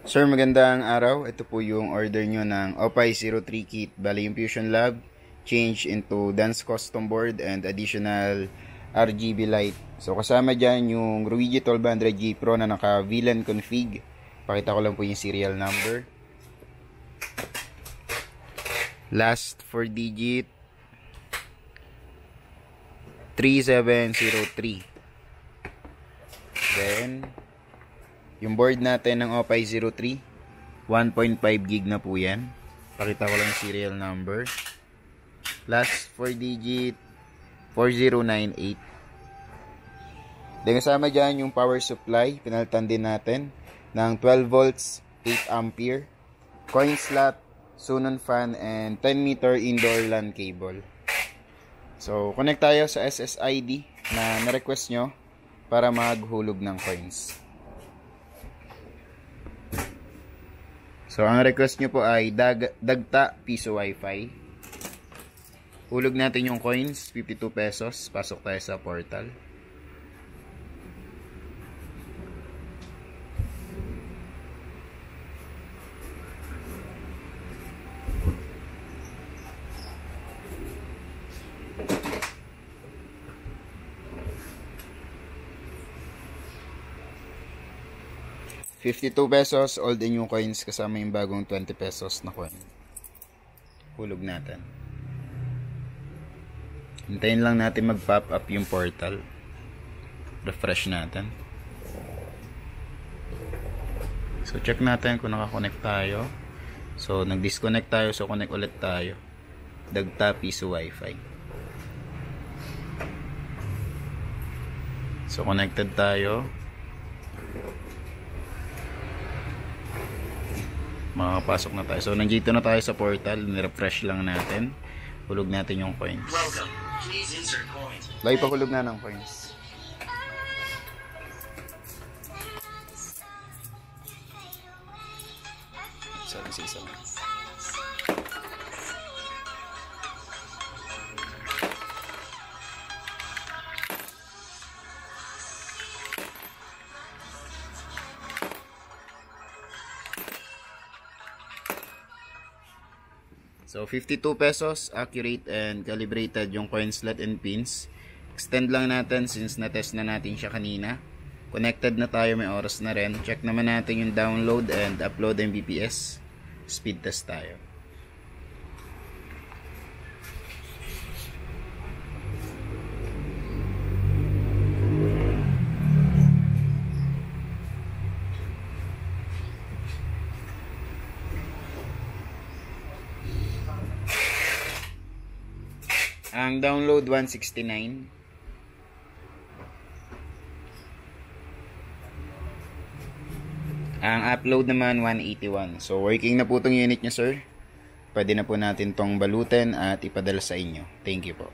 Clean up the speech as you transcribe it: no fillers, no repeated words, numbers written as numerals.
Sir, magandang araw. Ito po yung order nyo ng Opay 03 kit. Bali yung Fusion Lab, change into dance custom board and additional RGB light. So kasama dyan yung Ruigi 1200G Pro na naka VLAN config. Pakita ko lang po yung serial number. Last 4 digit 3703. Then yung board natin ng Opay 03, 1.5 gig na po yan. Pakita ko lang yung serial number. Last 4 digit 4098. Then kasama dyan yung power supply. Pinalitan din natin ng 12 volts, 8 ampere. Coin slot, Sunon fan, and 10 meter indoor LAN cable. So, connect tayo sa SSID na na-request nyo para maghulog ng coins. So, ang request nyo po ay dagta piso wifi. Hulog natin yung coins, 52 pesos. Pasok tayo sa portal. ₱52 pesos, all in yung coins kasama yung bagong 20 pesos na coin. Hulog natin. Hintayin lang natin mag-pop up yung portal. Refresh natin. So check natin kung nakakonect tayo. So nag-disconnect tayo, so connect ulit tayo. Dagta piso wifi. So connected tayo. Makakapasok na tayo. So, nandito na tayo sa portal. Nirefresh lang natin. Hulog natin yung coins. Lagi pa hulog na ng coins. Isa. So, 52 pesos, accurate and calibrated yung coin slot and pins. Extend lang natin since na-test na natin siya kanina. Connected na tayo, may oras na rin. Check naman natin yung download and upload Mbps. Speed test tayo. Ang download 169. Ang upload naman 181. So working na po itong unit nyo, sir. Pwede na po natin tong balutin at ipadala sa inyo. Thank you po.